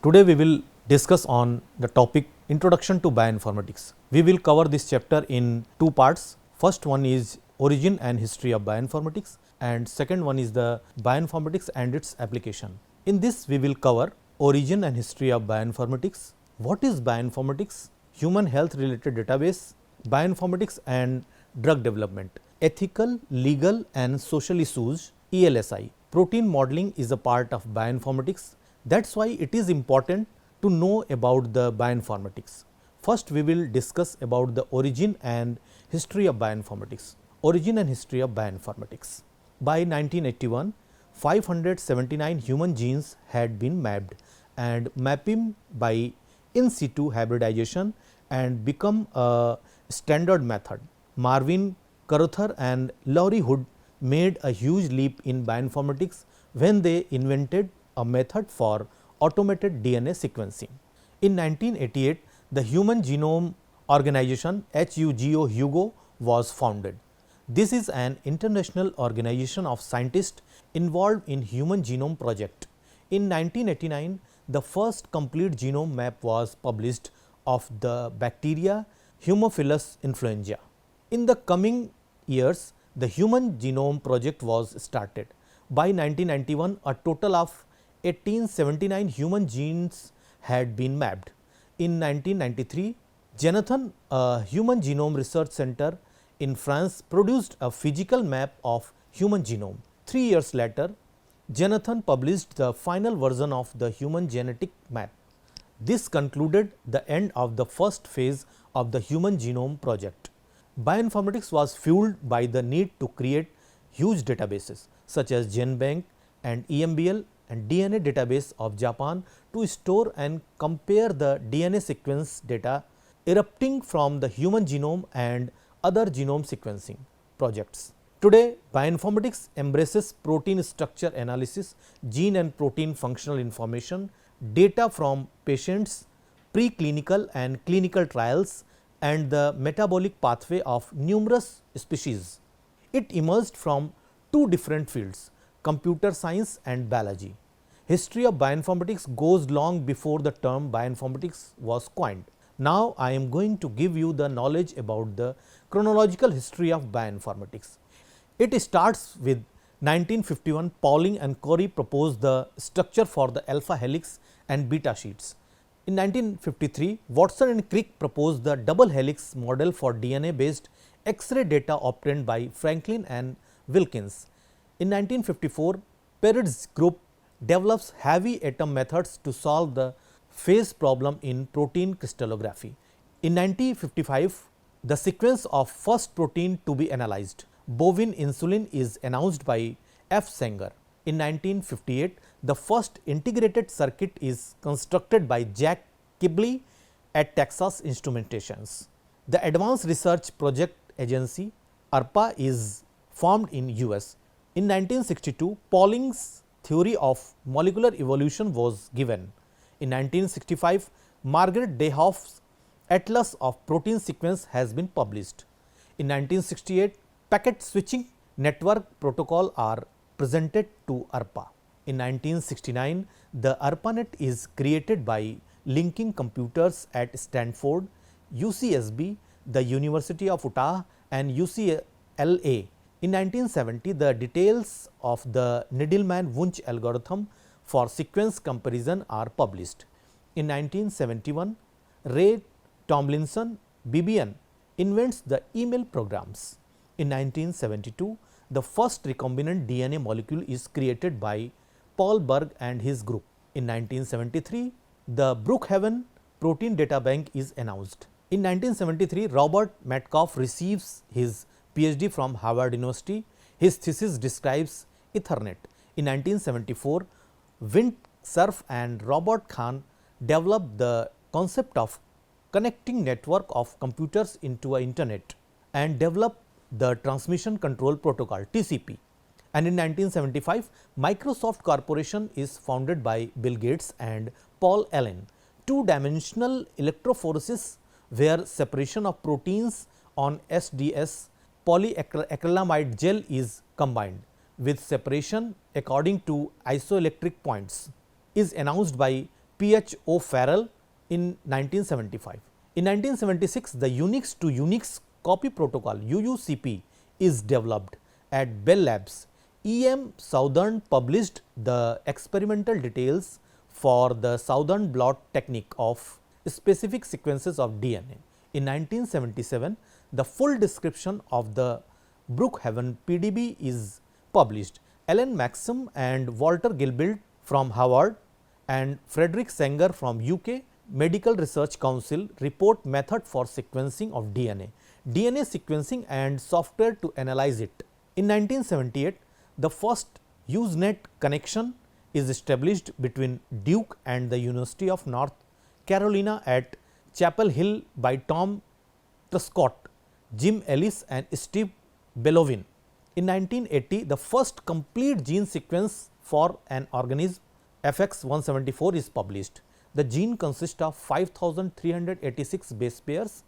Today we will discuss on the topic Introduction to Bioinformatics. We will cover this chapter in two parts. First one is origin and history of bioinformatics, and second one is the bioinformatics and its application. In this we will cover origin and history of bioinformatics, what is bioinformatics, human health related database, bioinformatics and drug development, ethical, legal and social issues, ELSI. Protein modeling is a part of bioinformatics. That is why it is important to know about the bioinformatics. First we will discuss about the origin and history of bioinformatics. Origin and history of bioinformatics. By 1981, 579 human genes had been mapped, and mapping by in situ hybridization and become a standard method. Marvin Carruthers and Laurie Hood made a huge leap in bioinformatics when they invented a method for automated DNA sequencing. In 1988, the Human Genome Organization HUGO was founded. This is an international organization of scientists involved in human genome project. In 1989, the first complete genome map was published of the bacteria Haemophilus influenza. In the coming years, the Human Genome Project was started. By 1991, a total of 1879 human genes had been mapped. In 1993, Jonathan, a Human Genome Research Center in France, produced a physical map of human genome. 3 years later, Jonathan published the final version of the human genetic map. This concluded the end of the first phase of the Human Genome Project. Bioinformatics was fueled by the need to create huge databases such as GenBank and EMBL and DNA database of Japan to store and compare the DNA sequence data erupting from the human genome and other genome sequencing projects. Today, bioinformatics embraces protein structure analysis, gene and protein functional information, data from patients, preclinical and clinical trials, and the metabolic pathway of numerous species. It emerged from two different fields, computer science and biology. History of bioinformatics goes long before the term bioinformatics was coined. Now, I am going to give you the knowledge about the chronological history of bioinformatics. It starts with 1951. Pauling and Corey proposed the structure for the alpha helix and beta sheets. In 1953, Watson and Crick proposed the double helix model for DNA based X-ray data obtained by Franklin and Wilkins. In 1954, Peretz group develops heavy atom methods to solve the phase problem in protein crystallography. In 1955, the sequence of first protein to be analyzed, bovine insulin, is announced by F. Sanger. In 1958, the first integrated circuit is constructed by Jack Kibley at Texas Instrumentations. The Advanced Research Project Agency (ARPA) is formed in US. In 1962, Pauling's theory of molecular evolution was given. In 1965, Margaret Dayhoff's Atlas of Protein Sequence has been published. In 1968, packet switching network protocol are presented to ARPA. In 1969, the ARPANET is created by linking computers at Stanford, UCSB, the University of Utah and UCLA. In 1970, the details of the Needleman-Wunsch algorithm for sequence comparison are published. In 1971, Ray Tomlinson BBN invents the email programs. In 1972, the first recombinant DNA molecule is created by Paul Berg and his group. In 1973, the Brookhaven protein data bank is announced. In 1973, Robert Metcalf receives his PhD from Harvard University. His thesis describes Ethernet. In 1974, Vint Cerf and Robert Kahn developed the concept of connecting network of computers into an internet and developed the Transmission Control Protocol (TCP). And in 1975, Microsoft Corporation is founded by Bill Gates and Paul Allen. Two-dimensional electrophoresis, where separation of proteins on SDS polyacrylamide gel is combined with separation according to isoelectric points, is announced by P.H. O'Farrell in 1975. In 1976, the Unix to Unix copy protocol UUCP is developed at Bell Labs. E.M. Southern published the experimental details for the Southern blot technique of specific sequences of DNA. In 1977, the full description of the Brookhaven PDB is published. Alan Maxim and Walter Gilbert from Harvard and Frederick Sanger from UK Medical Research Council report method for sequencing of DNA sequencing and software to analyze it. In 1978, the first Usenet connection is established between Duke and the University of North Carolina at Chapel Hill by Tom Truscott, Jim Ellis and Steve Belovin. In 1980, the first complete gene sequence for an organism FX174 is published. The gene consists of 5386 base pairs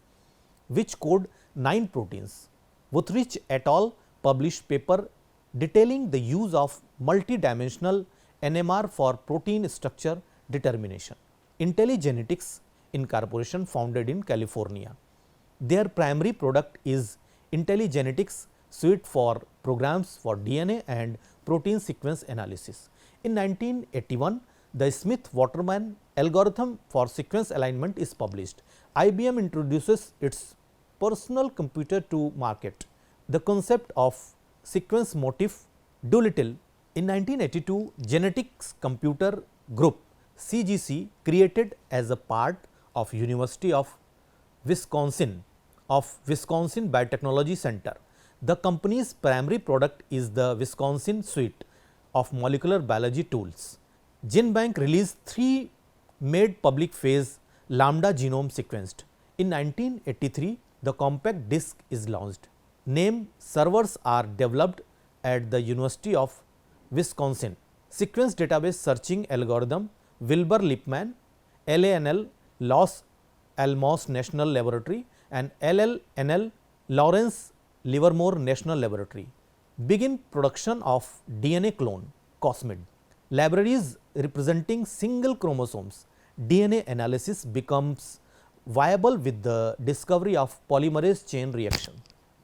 which code 9 proteins. Wuthrich et al. Published paper detailing the use of multidimensional NMR for protein structure determination. IntelliGenetics Incorporation, founded in California. Their primary product is IntelliGenetics suite for programs for DNA and protein sequence analysis. In 1981, the Smith-Waterman algorithm for sequence alignment is published. IBM introduces its personal computer to market. The concept of sequence motif Doolittle. In 1982, Genetics Computer Group CGC, created as a part of University of Wisconsin Biotechnology Center. The company's primary product is the Wisconsin suite of molecular biology tools. GenBank released 3 made public phase lambda genome sequenced. In 1983, the compact disk is launched. Name servers are developed at the University of Wisconsin. Sequence database searching algorithm Wilbur Lippmann, LANL Los Alamos National Laboratory and LLNL Lawrence Livermore National Laboratory. Begin production of DNA clone COSMID. Libraries representing single chromosomes. DNA analysis becomes viable with the discovery of polymerase chain reaction.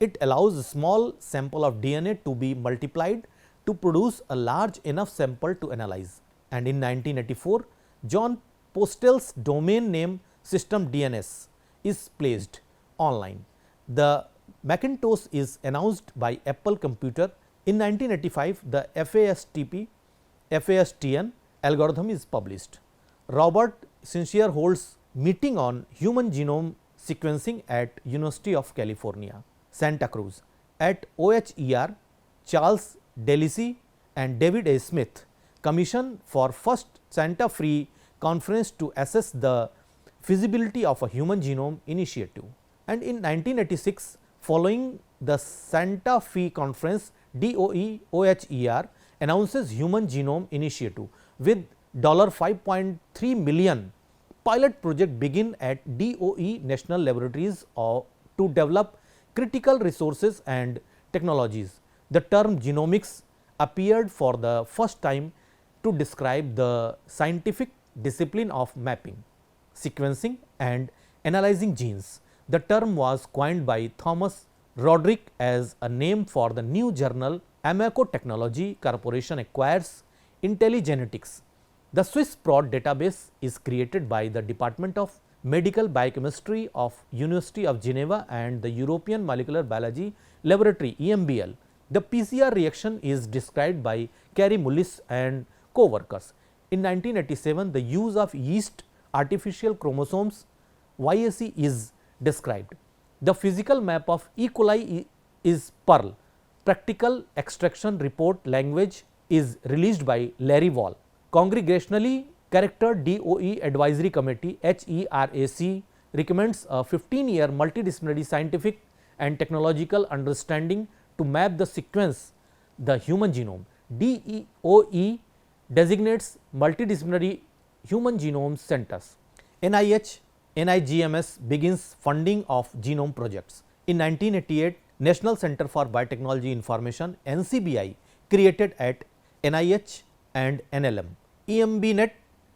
It allows a small sample of DNA to be multiplied to produce a large enough sample to analyze. And in 1984, John Postel's domain name system DNS is placed online. The Macintosh is announced by Apple Computer. In 1985, the FASTN algorithm is published. Robert Sinclair holds meeting on human genome sequencing at University of California, Santa Cruz. At OHER, Charles Delisi and David A. Smith commission for first Santa Fe conference to assess the feasibility of a human genome initiative. And in 1986, following the Santa Fe conference, OHER announces human genome initiative with $5.3 million pilot project begin at DOE national laboratories to develop critical resources and technologies. The term genomics appeared for the first time to describe the scientific discipline of mapping, sequencing and analyzing genes. The term was coined by Thomas Roderick as a name for the new journal Amaco Technology Corporation acquires IntelliGenetics. The Swiss Prot database is created by the Department of Medical Biochemistry of University of Geneva and the European Molecular Biology Laboratory EMBL. The PCR reaction is described by Carey Mullis and co-workers. In 1987, the use of yeast artificial chromosomes YAC is described. The physical map of E. coli is Perl. Practical extraction report language is released by Larry Wall. Congregationally charactered DOE Advisory Committee HERAC recommends a 15-year multidisciplinary scientific and technological understanding to map the sequence the human genome. DOE designates multidisciplinary human genome centers. NIGMS begins funding of genome projects. In 1988, National Center for Biotechnology Information NCBI created at NIH and NLM. EMBNet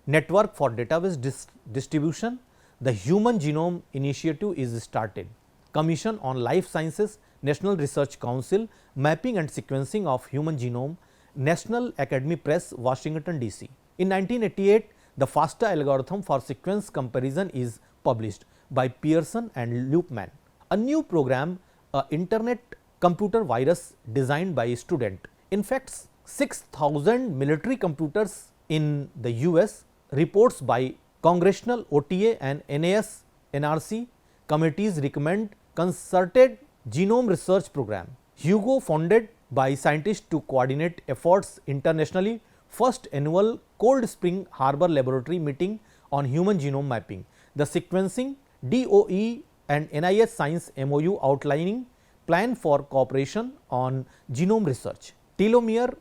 network for database distribution, the Human Genome Initiative is started. Commission on Life Sciences, National Research Council, Mapping and Sequencing of Human Genome, National Academy Press, Washington DC. In 1988, the FASTA algorithm for sequence comparison is published by Pearson and Loopman. A new program, a internet computer virus designed by a student, infects 6,000 military computers in the US. Reports by Congressional OTA and NAS NRC committees recommend concerted genome research program. HUGO, funded by scientists to coordinate efforts internationally, first annual Cold Spring Harbor Laboratory meeting on human genome mapping. The sequencing DOE and NIH Science MOU outlining plan for cooperation on genome research. Telomere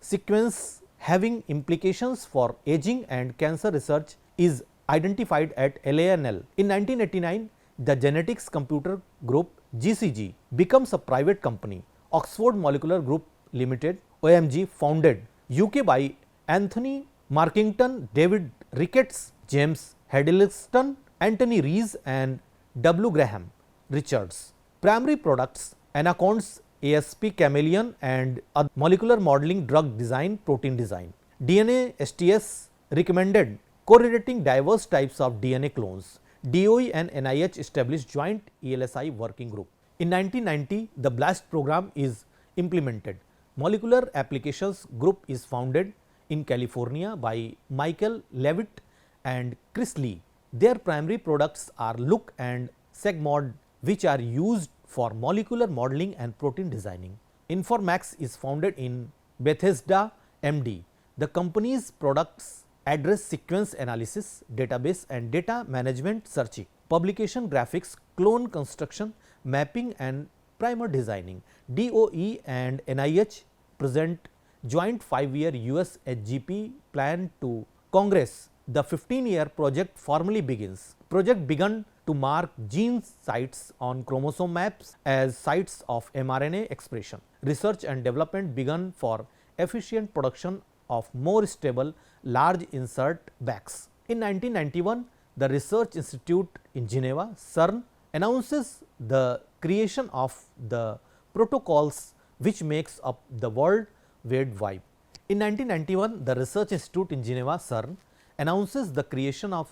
sequence having implications for aging and cancer research is identified at LANL. In 1989, the Genetics Computer Group GCG becomes a private company. Oxford Molecular Group Limited OMG, founded UK by Anthony Markington, David Ricketts, James Hiddleston, Anthony Rees and W. Graham Richards. Primary products: Anaconds, ASP, Chameleon and molecular modeling, drug design, protein design. DNA STS recommended correlating diverse types of DNA clones. DOE and NIH established joint ELSI working group. In 1990, the BLAST program is implemented. Molecular Applications Group is founded in California by Michael Levitt and Chris Lee. Their primary products are Look and SegMod, which are used for molecular modeling and protein designing. Informax is founded in Bethesda, MD. The company's products address sequence analysis, database and data management, searching, publication, graphics, clone construction, mapping and primer designing. DOE and NIH present joint 5-year US HGP plan to Congress. The 15-year project formally begins. Project began to mark gene sites on chromosome maps as sites of mRNA expression. Research and development began for efficient production of more stable large insert backs. In 1991, the Research Institute in Geneva, CERN, announces the creation of the protocols which makes up the World Wide Web. In 1991, the Research Institute in Geneva, CERN, announces the creation of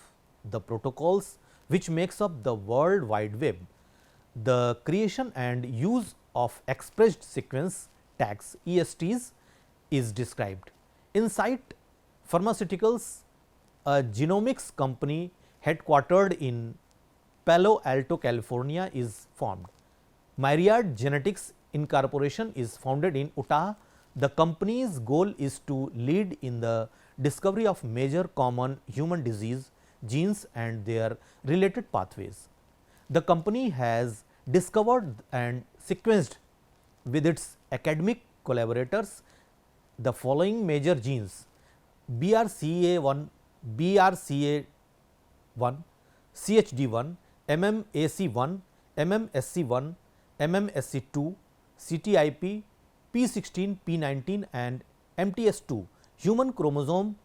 the protocols which makes up the World Wide Web. The creation and use of expressed sequence tags ESTs is described. Insight Pharmaceuticals, a genomics company headquartered in Palo Alto, California, is formed. Myriad Genetics Incorporation is founded in Utah. The company's goal is to lead in the discovery of major common human disease genes and their related pathways. The company has discovered and sequenced with its academic collaborators the following major genes: BRCA1, BRCA1, CHD1, MMAC1, MMSC1, MMSC2, CTIP, P16, P19 and MTS2. Human Chromosome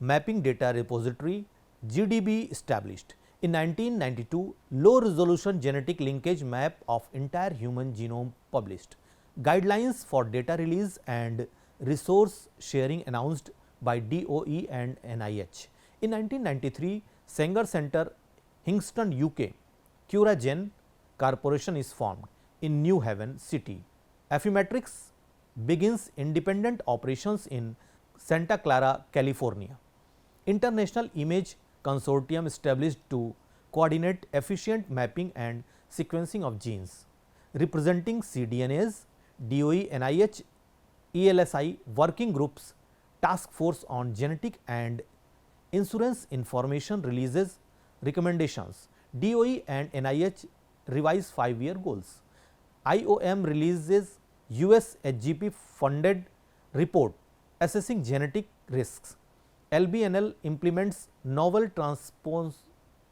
Mapping Data Repository GDB established. In 1992, low resolution genetic linkage map of entire human genome published. Guidelines for data release and resource sharing announced by DOE and NIH. In 1993, Sanger Center, Hingston, UK, Curagen Corporation is formed in New Haven City. Affymetrix begins independent operations in Santa Clara, California. International Image Consortium established to coordinate efficient mapping and sequencing of genes. Representing cDNAs, DOE, NIH, ELSI working groups, task force on genetic and insurance information releases recommendations. DOE and NIH revise 5-year goals. IOM releases US HGP funded report assessing genetic risks. LBNL implements novel transpose.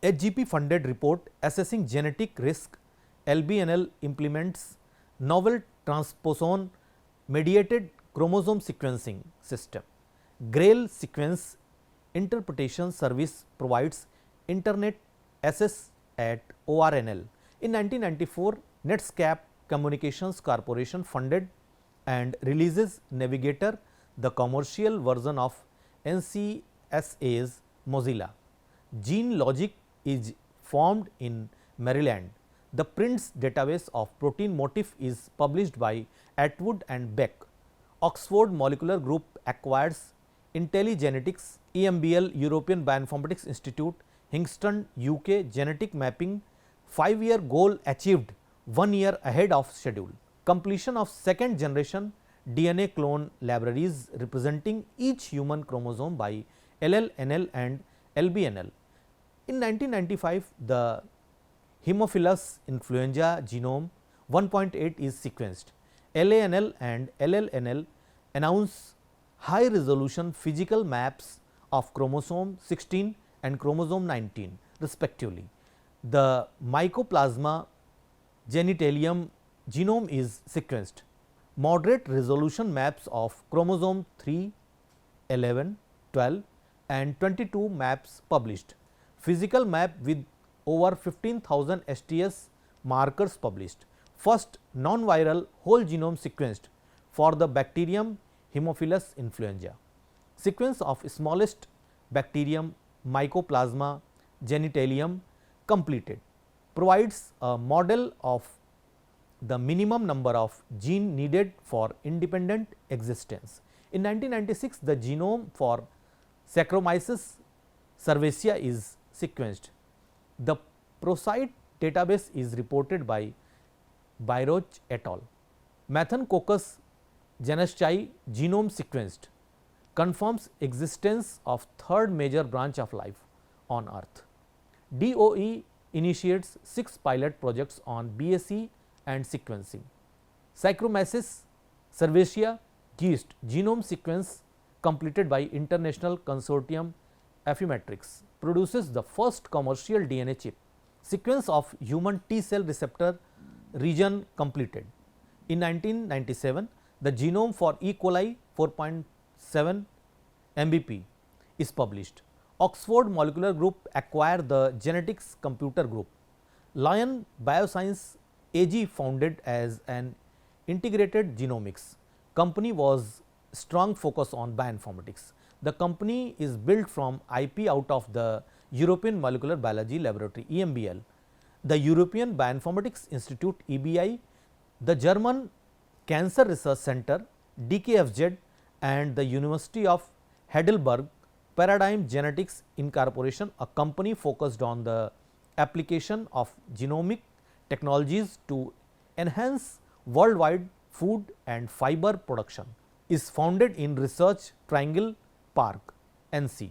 HGP funded report assessing genetic risk. LBNL implements novel transposon mediated chromosome sequencing system. GRAIL sequence Interpretation Service provides internet access at ORNL. In 1994, Netscape Communications Corporation funded and releases Navigator, the commercial version of NCSA's Mozilla. Gene Logic is formed in Maryland. The PRINTS database of protein motif is published by Atwood and Beck. Oxford Molecular Group acquires IntelliGenetics, EMBL European Bioinformatics Institute, Kingston, UK genetic mapping 5-year goal achieved 1 year ahead of schedule. Completion of second generation DNA clone libraries representing each human chromosome by LLNL and LBNL. In 1995, the Haemophilus influenza genome 1.8 is sequenced. LANL and LLNL announce high resolution physical maps of chromosome 16 and chromosome 19 respectively. The Mycoplasma genitalium genome is sequenced. Moderate resolution maps of chromosome 3, 11, 12 and 22 maps published. Physical map with over 15,000 STS markers published. First non-viral whole genome sequenced for the bacterium Haemophilus influenza. Sequence of smallest bacterium Mycoplasma genitalium completed, provides a model of the minimum number of gene needed for independent existence. In 1996, the genome for Saccharomyces cerevisiae is sequenced. The ProCite database is reported by Bairoch et al. Methancoccus genuschi genome sequenced confirms existence of third major branch of life on earth. DOE initiates 6 pilot projects on BSE and sequencing. Saccharomyces cerevisiae yeast genome sequence completed by International Consortium Affymetrix produces the first commercial DNA chip. Sequence of human T cell receptor region completed. In 1997, the genome for E. coli 4.7 mbp is published. Oxford Molecular Group acquired the Genetics Computer Group. Lion Bioscience AG founded as an integrated genomics company was strong focus on bioinformatics. The company is built from IP out of the European Molecular Biology Laboratory EMBL, the European Bioinformatics Institute EBI, the German Cancer Research Center DKFZ and the University of Heidelberg Paradigm Genetics Incorporation, a company focused on the application of genomic technologies to enhance worldwide food and fiber production, is founded in Research Triangle Park, NC.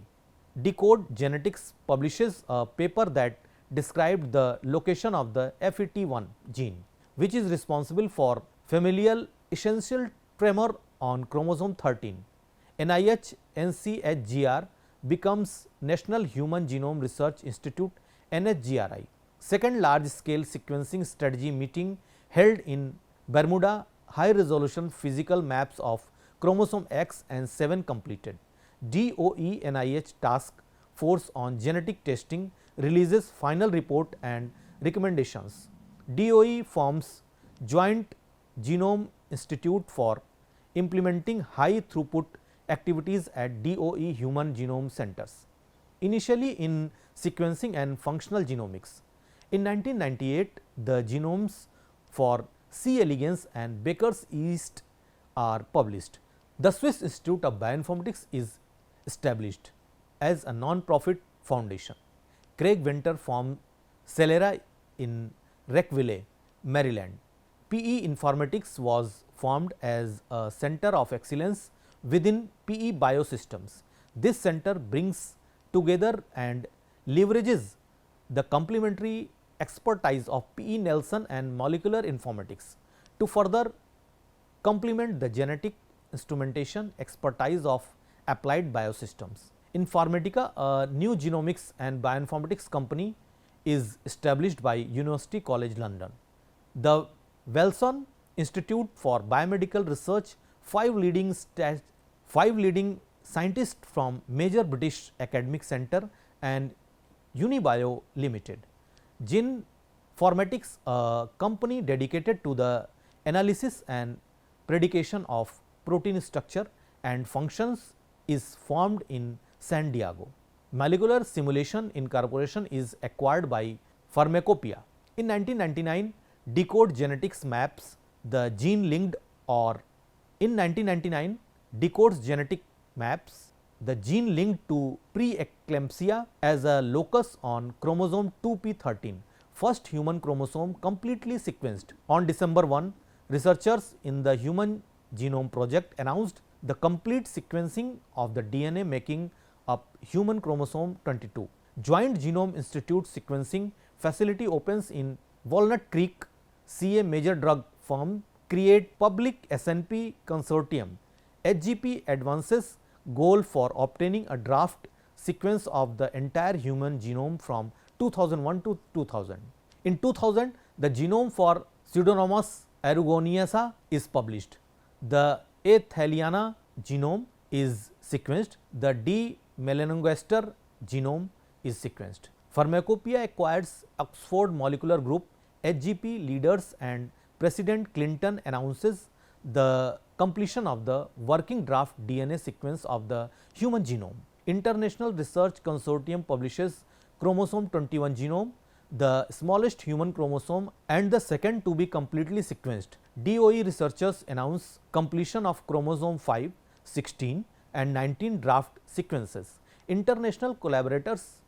Decode Genetics publishes a paper that described the location of the FET1 gene, which is responsible for familial essential tremor on chromosome 13. NIH NCHGR becomes National Human Genome Research Institute NHGRI. Second large scale sequencing strategy meeting held in Bermuda, high resolution physical maps of chromosome X and 7 completed. DOE NIH task force on genetic testing releases final report and recommendations. DOE forms Joint Genome Institute for implementing high throughput activities at DOE Human Genome Centers, initially in sequencing and functional genomics. In 1998, the genomes for C. elegans and Baker's yeast are published. The Swiss Institute of Bioinformatics is established as a non-profit foundation. Craig Venter formed Celera in Rockville, Maryland. PE Informatics was formed as a center of excellence within PE Biosystems. This center brings together and leverages the complementary expertise of PE Nelson and molecular informatics to further complement the genetic instrumentation expertise of applied biosystems. Informatica, a new genomics and bioinformatics company, is established by University College London. The Wilson Institute for Biomedical Research, five leading scientists from major British academic center and Unibio Limited. Genformatics, a company dedicated to the analysis and prediction of protein structure and functions, is formed in San Diego. Molecular Simulation Incorporation is acquired by Pharmacopoeia. In 1999, Decode Genetics maps the gene linked or in 1999, Decode's genetic maps the gene linked to preeclampsia as a locus on chromosome 2p13, first human chromosome completely sequenced. On December 1, researchers in the Human Genome Project announced the complete sequencing of the DNA making up human chromosome 22. Joint Genome Institute sequencing facility opens in Walnut Creek, CA major drug firm create public SNP consortium. HGP advances goal for obtaining a draft sequence of the entire human genome from 2001 to 2000. In 2000, the genome for Pseudomonas aeruginosa is published. The A. thaliana genome is sequenced. The D. melanogaster genome is sequenced. Pharmacopoeia acquires Oxford Molecular Group. HGP leaders and President Clinton announces the completion of the working draft DNA sequence of the human genome. International Research Consortium publishes chromosome 21 genome, the smallest human chromosome and the second to be completely sequenced. DOE researchers announce completion of chromosome 5, 16 and 19 draft sequences. International collaborators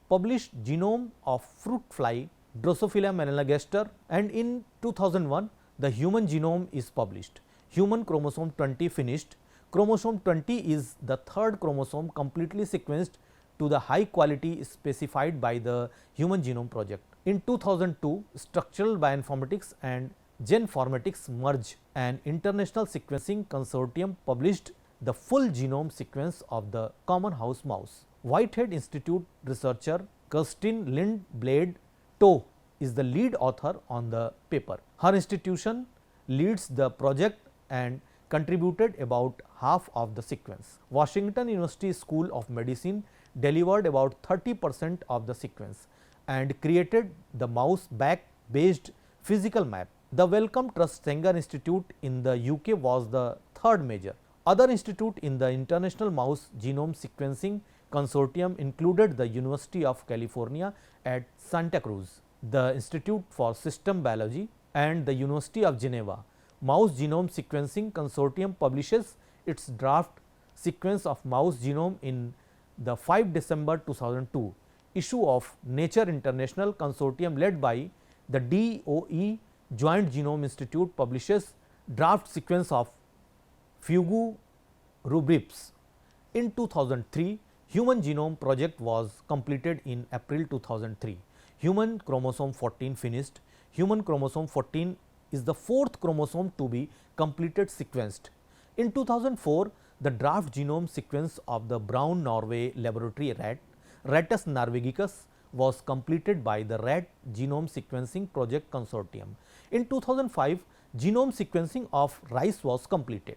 published genome of fruit fly Drosophila melanogaster, and in 2001 the human genome is published. Human chromosome 20 finished. Chromosome 20 is the third chromosome completely sequenced to the high quality specified by the Human Genome Project. In 2002, Structural Bioinformatics and Genformatics merge, an international sequencing consortium published the full genome sequence of the common house mouse. Whitehead Institute researcher Kirsten Lindblad Toe is the lead author on the paper. Her institution leads the project and contributed about half of the sequence. Washington University School of Medicine delivered about 30% of the sequence and created the mouse back based physical map. The Wellcome Trust Sanger Institute in the UK was the third major. Other institute in the International Mouse Genome Sequencing Consortium included the University of California at Santa Cruz, the Institute for System Biology and the University of Geneva. Mouse Genome Sequencing Consortium publishes its draft sequence of mouse genome in the 5 December 2002 issue of Nature International. Consortium led by the DOE Joint Genome Institute publishes draft sequence of Fugu rubrips. In 2003, Human Genome Project was completed in April 2003. Human chromosome 14 finished. Human chromosome 14 is the fourth chromosome to be completed sequenced. In 2004, the draft genome sequence of the brown Norway laboratory rat, Rattus norvegicus, was completed by the Rat Genome Sequencing Project Consortium. In 2005, genome sequencing of rice was completed.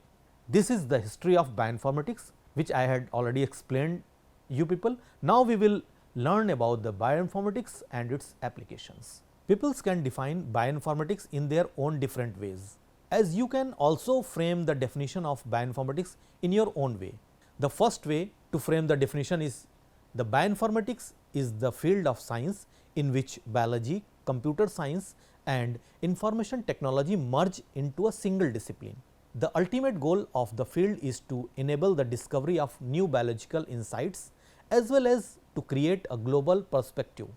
This is the history of bioinformatics, which I had already explained you people. Now, we will learn about the bioinformatics and its applications. People can define bioinformatics in their own different ways, as you can also frame the definition of bioinformatics in your own way. The first way to frame the definition is the bioinformatics is the field of science in which biology, computer science and information technology merge into a single discipline. The ultimate goal of the field is to enable the discovery of new biological insights as well as to create a global perspective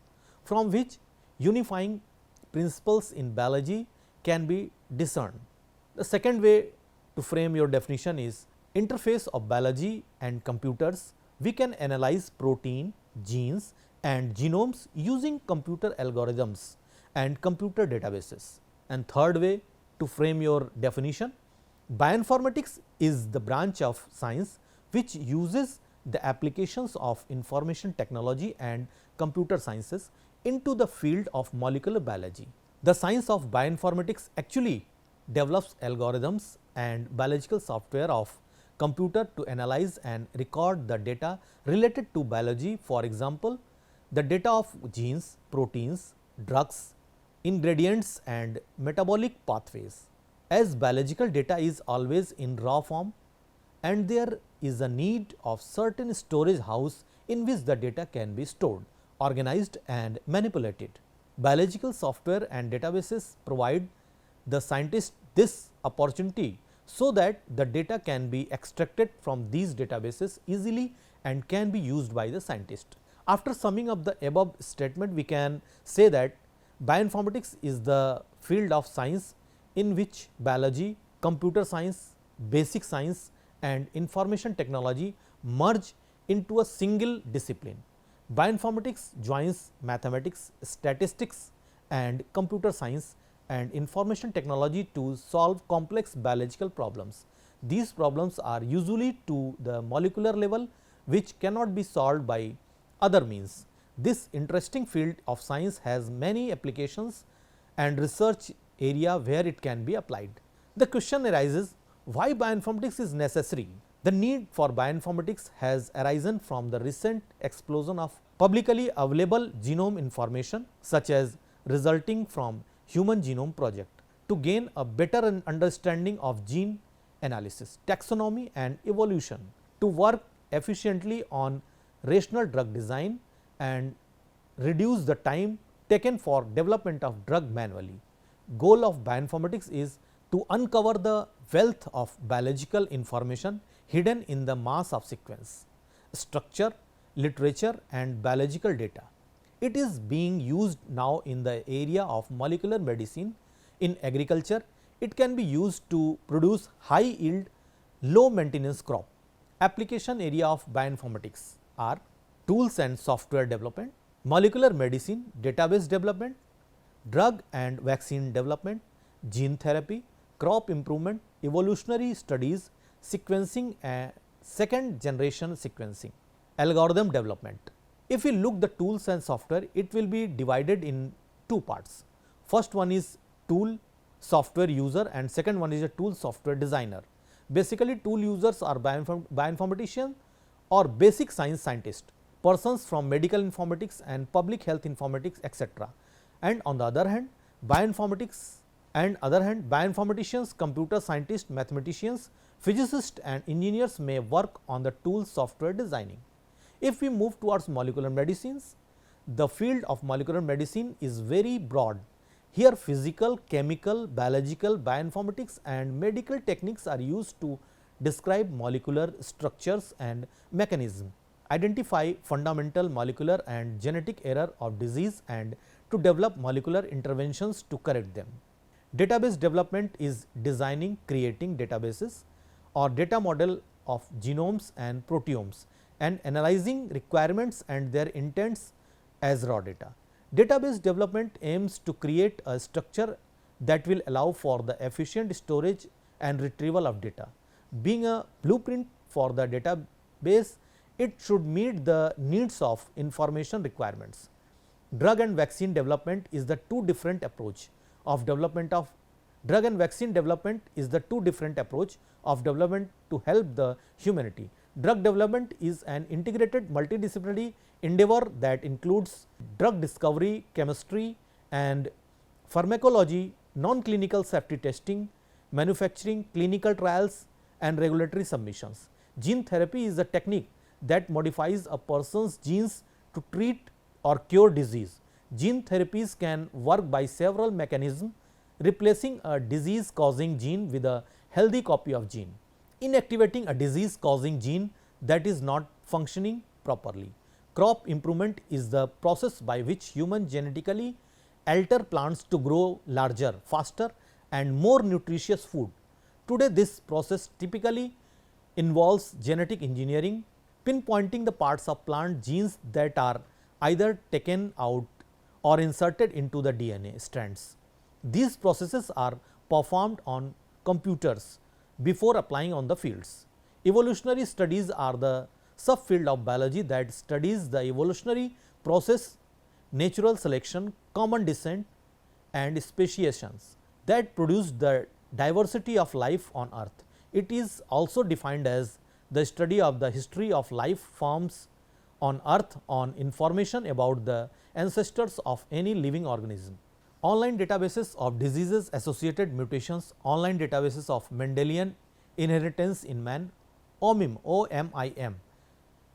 from which unifying principles in biology can be discerned. The second way to frame your definition is interface of biology and computers. We can analyze protein, genes and genomes using computer algorithms and computer databases. And third way to frame your definition, bioinformatics is the branch of science which uses the applications of information technology and computer sciences into the field of molecular biology. The science of bioinformatics actually develops algorithms and biological software of computer to analyze and record the data related to biology, for example, the data of genes, proteins, drugs, ingredients and metabolic pathways. As biological data is always in raw form and there is a need of certain storage house in which the data can be stored, organized and manipulated. Biological software and databases provide the scientist this opportunity so that the data can be extracted from these databases easily and can be used by the scientist. After summing up the above statement, we can say that bioinformatics is the field of science in which biology, computer science, basic science and information technology merge into a single discipline. Bioinformatics joins mathematics, statistics and computer science and information technology to solve complex biological problems. These problems are usually to the molecular level, which cannot be solved by other means. This interesting field of science has many applications and research area where it can be applied. The question arises, why bioinformatics is necessary? The need for bioinformatics has arisen from the recent explosion of publicly available genome information, such as resulting from Human Genome Project. To gain a better understanding of gene analysis, taxonomy and evolution, to work efficiently on rational drug design and reduce the time taken for development of drug manually. Goal of bioinformatics is to uncover the wealth of biological information hidden in the mass of sequence, structure, literature and biological data. It is being used now in the area of molecular medicine. In agriculture, it can be used to produce high yield, low maintenance crop. Application area of bioinformatics are tools and software development, molecular medicine, database development, drug and vaccine development, gene therapy, crop improvement, evolutionary studies, sequencing and second generation sequencing, algorithm development. If we look the tools and software, it will be divided in two parts. First one is tool software user and second one is a tool software designer. Basically, tool users are bioinformatician or basic science scientist, persons from medical informatics and public health informatics, etc. And on the other hand, bioinformaticians, computer scientists, mathematicians, physicists and engineers may work on the tool software designing. If we move towards molecular medicines, the field of molecular medicine is very broad. Here physical, chemical, biological, bioinformatics and medical techniques are used to describe molecular structures and mechanism, identify fundamental molecular and genetic error of disease and to develop molecular interventions to correct them. Database development is designing, creating databases or data model of genomes and proteomes and analyzing requirements and their intents as raw data. Database development aims to create a structure that will allow for the efficient storage and retrieval of data. Being a blueprint for the database, it should meet the needs of information requirements. Drug and vaccine development is the two different approach of development of drug and vaccine development is the two different approach of development to help the humanity. Drug development is an integrated multidisciplinary endeavor that includes drug discovery, chemistry and pharmacology, non-clinical safety testing, manufacturing, clinical trials and regulatory submissions. Gene therapy is a technique that modifies a person's genes to treat or cure disease. Gene therapies can work by several mechanisms, replacing a disease causing gene with a healthy copy of gene, inactivating a disease causing gene that is not functioning properly. Crop improvement is the process by which human genetically alter plants to grow larger, faster and more nutritious food. Today this process typically involves genetic engineering, pinpointing the parts of plant genes that are either taken out or inserted into the DNA strands. These processes are performed on computers before applying on the fields. Evolutionary studies are the subfield of biology that studies the evolutionary process, natural selection, common descent and speciations that produce the diversity of life on earth. It is also defined as the study of the history of life forms on earth on information about the ancestors of any living organism. Online databases of diseases associated mutations, online databases of Mendelian inheritance in man, OMIM,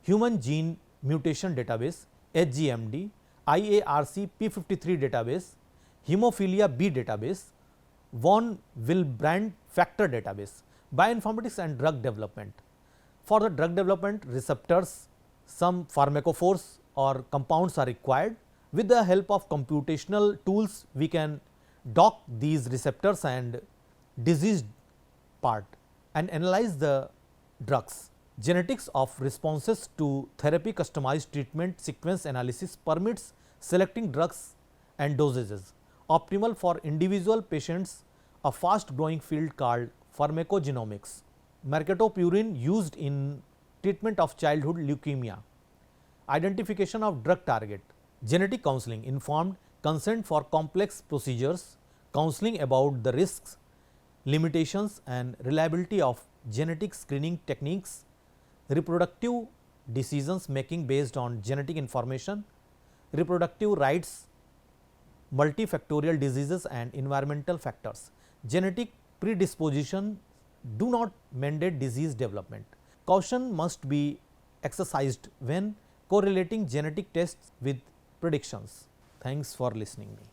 Human Gene Mutation Database, HGMD, IARC P53 database, Hemophilia B database, von Willebrand factor database, bioinformatics and drug development. For the drug development, receptors, some pharmacophores or compounds are required. With the help of computational tools, we can dock these receptors and diseased part and analyze the drugs. Genetics of responses to therapy customized treatment sequence analysis permits selecting drugs and dosages optimal for individual patients, a fast growing field called pharmacogenomics. Mercaptopurine used in treatment of childhood leukemia. Identification of drug target. Genetic counseling, informed consent for complex procedures, counseling about the risks, limitations and reliability of genetic screening techniques, reproductive decisions making based on genetic information, reproductive rights, multifactorial diseases and environmental factors. Genetic predisposition do not mandate disease development. Caution must be exercised when correlating genetic tests with predictions. Thanks for listening me.